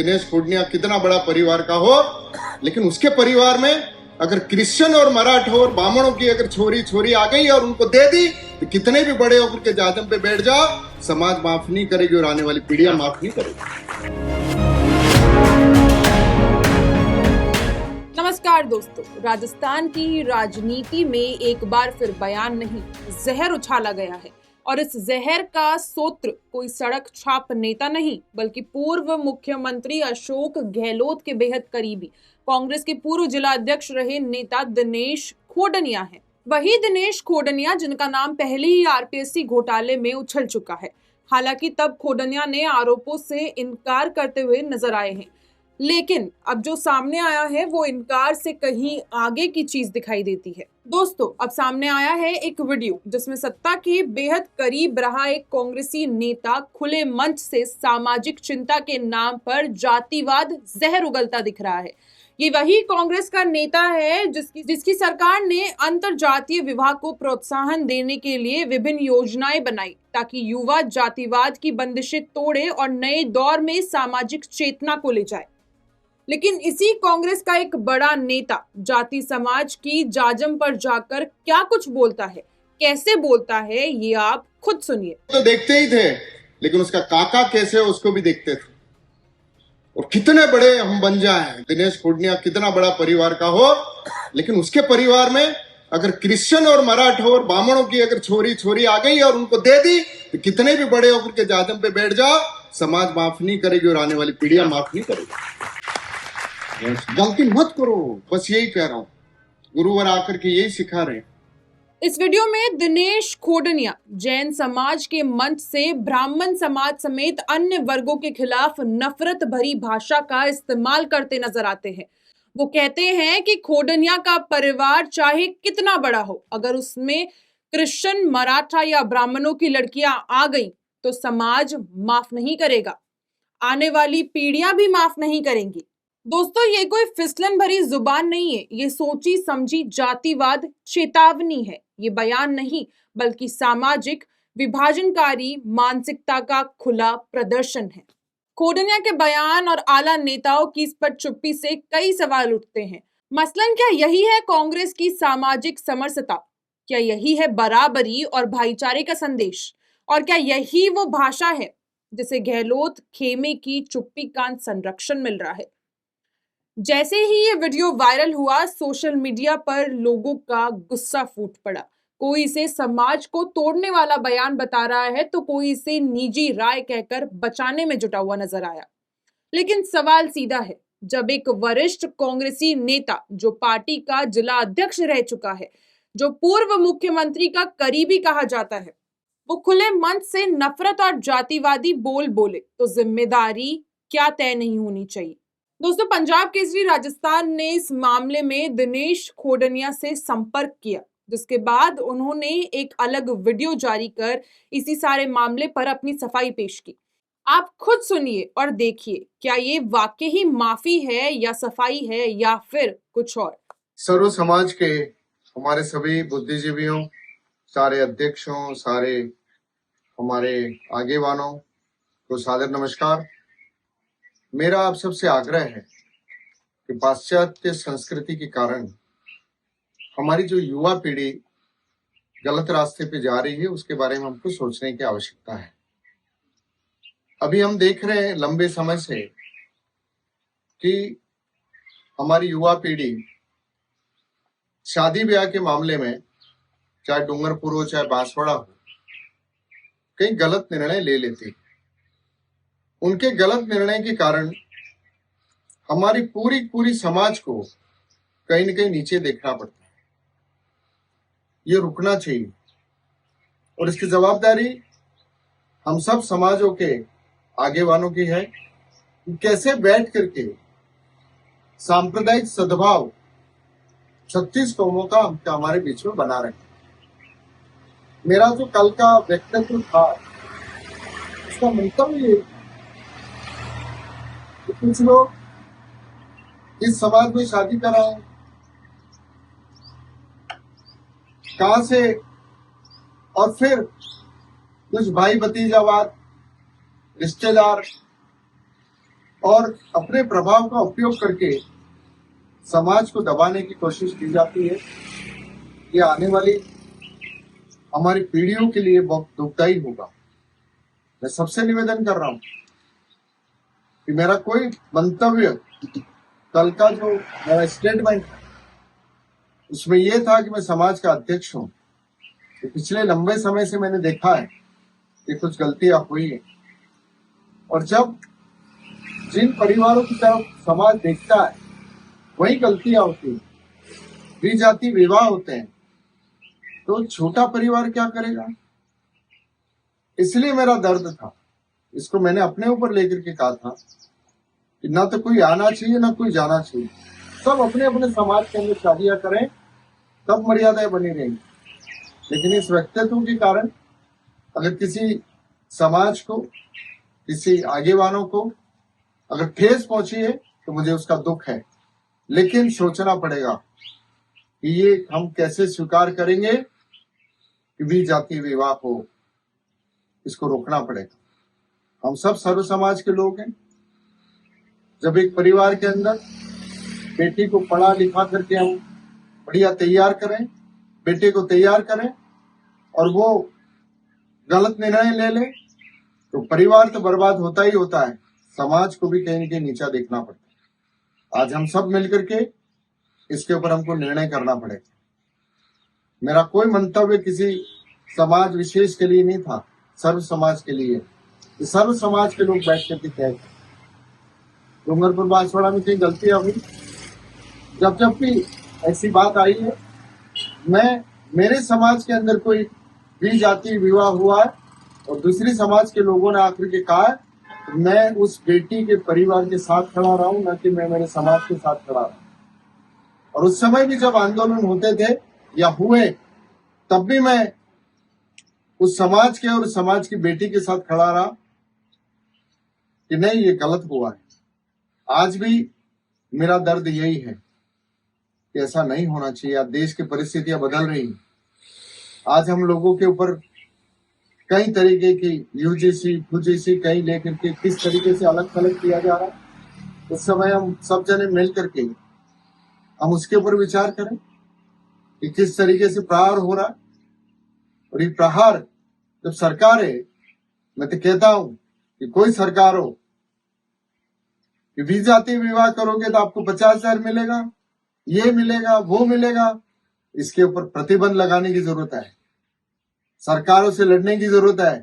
दिनेश खोडनिया कितना बड़ा परिवार का हो, लेकिन उसके परिवार में अगर क्रिश्चियन और मराठा और बामणों की अगर छोरी आ गई और उनको दे दी तो कितने भी बड़े होकर के जाजम पे बैठ जाओ, समाज माफ नहीं करेगी और आने वाली पीढ़ियां माफ नहीं करेगी। नमस्कार दोस्तों, राजस्थान की राजनीति में एक बार फिर बयान नहीं, जहर उछाला गया है और इस जहर का स्रोत कोई सड़क छाप नेता नहीं बल्कि पूर्व मुख्यमंत्री अशोक गहलोत के बेहद करीबी कांग्रेस के पूर्व जिला अध्यक्ष रहे नेता दिनेश खोडनिया है। वही दिनेश खोडनिया जिनका नाम पहले ही आरपीएससी घोटाले में उछल चुका है। हालांकि तब खोडनिया ने आरोपों से इनकार करते हुए नजर आए हैं, लेकिन अब जो सामने आया है वो इनकार से कहीं आगे की चीज दिखाई देती है। दोस्तों, अब सामने आया है एक वीडियो जिसमें सत्ता के बेहद करीब रहा एक कांग्रेसी नेता खुले मंच से सामाजिक चिंता के नाम पर जातिवाद जहर उगलता दिख रहा है। ये वही कांग्रेस का नेता है जिसकी सरकार ने अंतरजातीय विवाह को प्रोत्साहन देने के लिए विभिन्न योजनाएं बनाई ताकि युवा जातिवाद की बंदिशें तोड़े और नए दौर में सामाजिक चेतना को ले जाए। लेकिन इसी कांग्रेस का एक बड़ा नेता जाति समाज की जाजम पर जाकर क्या कुछ बोलता है, कैसे बोलता है, ये आप खुद सुनिए। तो देखते ही थे, लेकिन उसका काका कैसे है उसको भी देखते थे। और कितने बड़े हम बन जाए, दिनेश खोडनिया कितना बड़ा परिवार का हो, लेकिन उसके परिवार में अगर क्रिश्चियन और मराठा और बामणों की अगर छोरी आ गई और उनको दे दी तो कितने भी बड़े होकर के जाजम पे बैठ जाओ, समाज माफ नहीं करेगी और आने वाली पीढ़ियां माफ नहीं करेगी। गलती मत करो, बस यही कह रहा हूं। गुरुवर आकर के यही सिखा रहे हैं। इस वीडियो में दिनेश खोडनिया जैन समाज के मंच से ब्राह्मण समाज समेत अन्य वर्गों के खिलाफ नफरत भरी भाषा का इस्तेमाल करते नजर आते हैं। वो कहते हैं कि खोडनिया का परिवार चाहे कितना बड़ा हो, अगर उसमें क्रिश्चियन, मराठा या ब्राह्मणों की लड़कियां आ गई तो समाज माफ नहीं करेगा, आने वाली पीढ़ियां भी माफ नहीं करेंगी। दोस्तों, ये कोई फिसलन भरी जुबान नहीं है, ये सोची समझी जातिवाद चेतावनी है। ये बयान नहीं बल्कि सामाजिक विभाजनकारी मानसिकता का खुला प्रदर्शन है। खोडनिया के बयान और आला नेताओं की इस पर चुप्पी से कई सवाल उठते हैं। मसलन क्या यही है कांग्रेस की सामाजिक समरसता? क्या यही है बराबरी और भाईचारे का संदेश? और क्या यही वो भाषा है जिसे गहलोत खेमे की चुप्पी का संरक्षण मिल रहा है? जैसे ही ये वीडियो वायरल हुआ, सोशल मीडिया पर लोगों का गुस्सा फूट पड़ा। कोई इसे समाज को तोड़ने वाला बयान बता रहा है तो कोई इसे निजी राय कहकर बचाने में जुटा हुआ नजर आया। लेकिन सवाल सीधा है, जब एक वरिष्ठ कांग्रेसी नेता जो पार्टी का जिला अध्यक्ष रह चुका है, जो पूर्व मुख्यमंत्री का करीबी कहा जाता है, वो खुले मंच से नफरत और जातिवादी बोल बोले तो जिम्मेदारी क्या तय नहीं होनी चाहिए? दोस्तों, पंजाब केसरी राजस्थान ने इस मामले में दिनेश खोडनिया से संपर्क किया, जिसके बाद उन्होंने एक अलग वीडियो जारी कर इसी सारे मामले पर अपनी सफाई पेश की। आप खुद सुनिए और देखिए, क्या ये वाकई ही माफी है या सफाई है या फिर कुछ और। सर्व समाज के हमारे सभी बुद्धिजीवियों, सारे अध्यक्षों, सारे हमारे आगेवानों को सादर नमस्कार। मेरा आप सबसे आग्रह है कि पाश्चात्य संस्कृति के कारण हमारी जो युवा पीढ़ी गलत रास्ते पे जा रही है, उसके बारे में हमको सोचने की आवश्यकता है। अभी हम देख रहे हैं लंबे समय से कि हमारी युवा पीढ़ी शादी ब्याह के मामले में, चाहे डूंगरपुर हो चाहे बांसवाड़ा हो, कई गलत निर्णय ले लेती है। उनके गलत निर्णय के कारण हमारी पूरी समाज को कहीं न कहीं नीचे देखना पड़ता है। ये रुकना चाहिए और इसकी जवाबदारी हम सब समाजों के आगेवानों की है कि कैसे बैठ करके सांप्रदायिक सद्भाव 36 कौमों का हमारे बीच में बना रहे। मेरा जो कल का व्यक्तित्व था, उसका मंतव्य ये, कुछ लोग इस समाज में शादी कराएं, कहां से, और फिर कुछ भाई भतीजावाद, रिश्तेदार और अपने प्रभाव का उपयोग करके समाज को दबाने की कोशिश की जाती है। ये आने वाली हमारी पीढ़ियों के लिए बहुत दुखदायी होगा। मैं सबसे निवेदन कर रहा हूं कि मेरा कोई मंतव्य, कल का जो मेरा स्टेटमेंट उसमें यह था कि मैं समाज का अध्यक्ष हूं। तो पिछले लंबे समय से मैंने देखा है कि कुछ गलतियां हुई है, और जब जिन परिवारों की तरफ समाज देखता है वही गलतियां होती है, द्विजाति विवाह होते हैं, तो छोटा परिवार क्या करेगा? इसलिए मेरा दर्द था। इसको मैंने अपने ऊपर लेकर के कहा था कि ना तो कोई आना चाहिए ना कोई जाना चाहिए, सब अपने अपने समाज के अंदर शादियां करें, तब मर्यादाएं बनी रहेंगी। लेकिन इस व्यक्तित्व के कारण अगर किसी समाज को, किसी आगेवानों को अगर ठेस पहुंची है तो मुझे उसका दुख है। लेकिन सोचना पड़ेगा कि ये हम कैसे स्वीकार करेंगे कि विजातीय विवाह हो, इसको रोकना पड़ेगा। हम सब सर्व समाज के लोग हैं। जब एक परिवार के अंदर बेटी को पढ़ा लिखा करके हम बढ़िया तैयार करें, बेटे को तैयार करें, और वो गलत निर्णय ले ले, तो परिवार तो बर्बाद होता ही होता है, समाज को भी कहीं न कहीं नीचा देखना पड़ता है। आज हम सब मिलकर के इसके ऊपर हमको निर्णय करना पड़ेगा। मेरा कोई मंतव्य किसी समाज विशेष के लिए नहीं था, सर्व समाज के लिए। सर्व समाज के लोग बैठ करके तय करें। डूंगरपुर बांसवाड़ा में कई गलतियां हुई, जब जब भी ऐसी बात आई है, मेरे समाज के अंदर कोई द्विजातीय विवाह हुआ है और दूसरी समाज के लोगों ने आकर के कहा है, तो मैं उस बेटी के परिवार के साथ खड़ा रहा हूं, न कि मैं मेरे समाज के साथ खड़ा रहा। और उस समय भी जब आंदोलन होते थे या हुए, तब भी मैं उस समाज के और समाज की बेटी के साथ खड़ा रहा कि नहीं, ये गलत हुआ है। आज भी मेरा दर्द यही है कि ऐसा नहीं होना चाहिए। आज देश की परिस्थितियां बदल रही हैं। आज हम लोगों के ऊपर कई तरीके की यूजीसी फूजीसी कहीं लेकर के किस तरीके से अलग थलग किया जा रहा है। उस समय हम सब जने मिल करके हम उसके ऊपर विचार करें कि किस तरीके से प्रहार हो रहा है। और ये प्रहार जब सरकार है, मैं तो कहता हूं कि कोई सरकार हो कि विजातीय विवाह करोगे तो आपको 50,000 मिलेगा, ये मिलेगा, वो मिलेगा, इसके ऊपर प्रतिबंध लगाने की जरूरत है। सरकारों से लड़ने की जरूरत है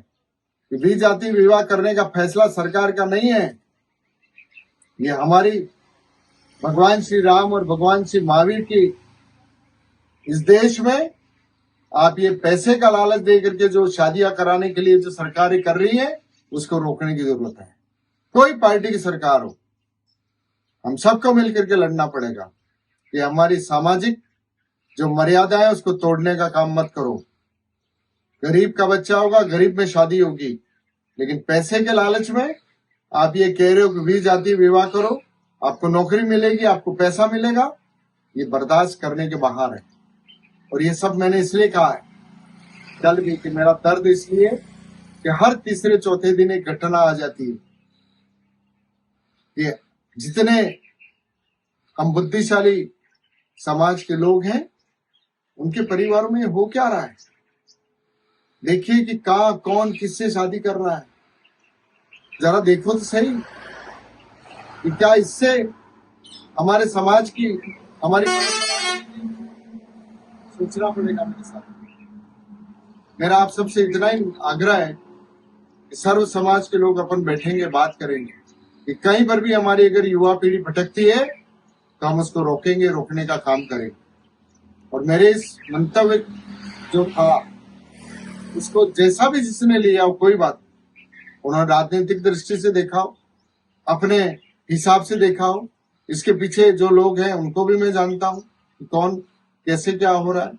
कि विजातीय विवाह करने का फैसला सरकार का नहीं है। ये हमारी भगवान श्री राम और भगवान श्री महावीर की इस देश में आप ये पैसे का लालच दे करके जो शादियां कराने के लिए जो सरकारें कर रही है, उसको रोकने की जरूरत है। कोई पार्टी की सरकार हो, हम सबको मिलकर के लड़ना पड़ेगा कि हमारी सामाजिक जो मर्यादा है उसको तोड़ने का काम मत करो। गरीब का बच्चा होगा, गरीब में शादी होगी, लेकिन पैसे के लालच में आप ये कह रहे हो कि विजातीय विवाह करो, आपको नौकरी मिलेगी, आपको पैसा मिलेगा, ये बर्दाश्त करने के बाहर है। और ये सब मैंने इसलिए कहा है कल भी कि मेरा दर्द इसलिए कि हर तीसरे चौथे दिन एक घटना आ जाती है कि जितने हम बुद्धिशाली समाज के लोग हैं उनके परिवारों में हो क्या रहा है। देखिए कि कहाँ कौन किससे शादी कर रहा है, जरा देखो तो सही कि क्या इससे हमारे समाज की, हमारी सोचना पड़ेगा। मेरे साथ मेरा आप सबसे इतना ही आग्रह है कि सर्व समाज के लोग अपन बैठेंगे, बात करेंगे कि कहीं पर भी हमारी अगर युवा पीढ़ी भटकती है तो हम उसको रोकेंगे, रोकने का काम करेंगे। और मेरे इस मंतव्य जो था उसको जैसा भी जिसने लिया हो, कोई बात, उन्होंने राजनीतिक दृष्टि से देखा हो, अपने हिसाब से देखा हो, इसके पीछे जो लोग हैं उनको भी मैं जानता हूं कि कौन कैसे क्या हो रहा है,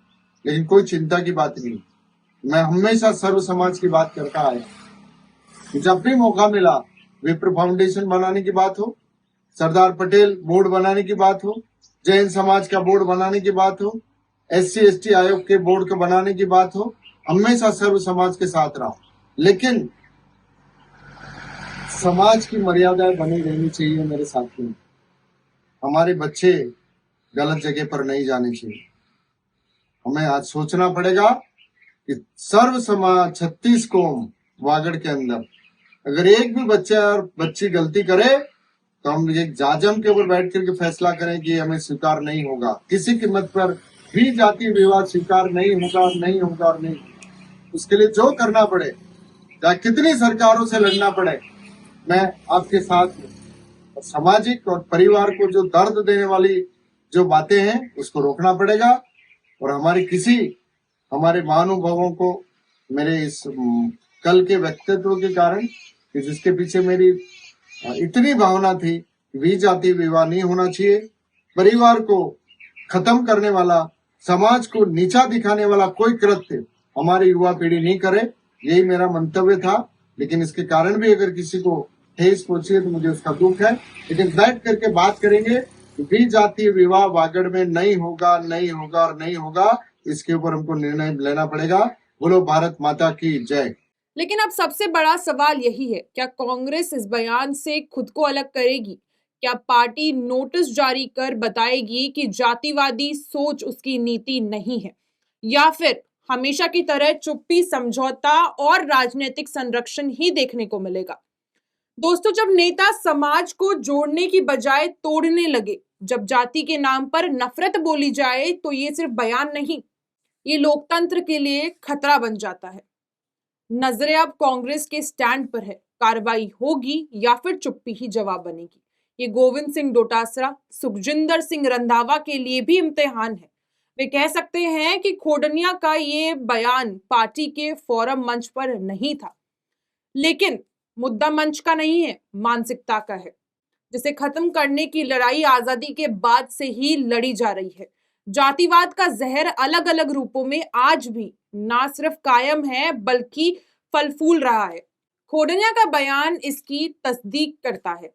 लेकिन कोई चिंता की बात नहीं। मैं हमेशा सर्व समाज की बात करता आया। जब भी मौका मिला, विप्र फाउंडेशन बनाने की बात हो, सरदार पटेल बोर्ड बनाने की बात हो, जैन समाज का बोर्ड बनाने की बात हो, SC/ST आयोग के बोर्ड को बनाने की बात हो, हमेशा सर्व समाज के साथ रहा। लेकिन समाज की मर्यादाएं बनी रहनी चाहिए मेरे साथियों। हमारे बच्चे गलत जगह पर नहीं जाने चाहिए। हमें आज सोचना पड़ेगा कि सर्व समाज 36 कौम वागड़ के अंदर अगर एक भी बच्चा और बच्ची गलती करे तो हम एक जाजम के ऊपर बैठ करके फैसला करें कि हमें स्वीकार नहीं होगा, किसी कीमत पर भी जाति विवाद स्वीकार नहीं होगा, नहीं होगा और नहीं होगा। उसके लिए जो करना पड़े, चाहे कितनी सरकारों से लड़ना पड़े, मैं आपके साथ हूं। और सामाजिक और परिवार को जो दर्द देने वाली जो बातें हैं उसको रोकना पड़ेगा। और हमारे महानुभावों को मेरे इस कल के व्यक्तित्व के कारण कि जिसके पीछे मेरी इतनी भावना थी, विजाति विवाह नहीं होना चाहिए, परिवार को खत्म करने वाला, समाज को नीचा दिखाने वाला कोई कृत्य हमारी युवा पीढ़ी नहीं करे, यही मेरा मंतव्य था। लेकिन इसके कारण भी अगर किसी को ठेस पहुंची है तो मुझे उसका दुख है। लेकिन बैठ करके बात करेंगे कि विजातीय विवाह वागड़ में नहीं होगा, नहीं होगा और नहीं होगा। इसके ऊपर हमको निर्णय लेना पड़ेगा। बोलो भारत माता की जय। लेकिन अब सबसे बड़ा सवाल यही है, क्या कांग्रेस इस बयान से खुद को अलग करेगी? क्या पार्टी नोटिस जारी कर बताएगी कि जातिवादी सोच उसकी नीति नहीं है, या फिर हमेशा की तरह चुप्पी, समझौता और राजनीतिक संरक्षण ही देखने को मिलेगा? दोस्तों, जब नेता समाज को जोड़ने की बजाय तोड़ने लगे, जब जाति के नाम पर नफरत बोली जाए, तो ये सिर्फ बयान नहीं, ये लोकतंत्र के लिए खतरा बन जाता है। नजरें अब कांग्रेस के स्टैंड पर है। कार्रवाई होगी या फिर चुप्पी ही जवाब बनेगी? ये गोविंद सिंह डोटासरा, सुखजिंदर सिंह रंधावा के लिए भी इम्तिहान है। वे कह सकते हैं कि खोडनिया का ये बयान पार्टी के फोरम मंच पर नहीं था, लेकिन मुद्दा मंच का नहीं है, मानसिकता का है, जिसे खत्म करने की लड़ाई आजादी के बाद से ही लड़ी जा रही है। जातिवाद का जहर अलग अलग रूपों में आज भी ना सिर्फ कायम है बल्कि फल फूल रहा है। खोडनिया का बयान इसकी तस्दीक करता है।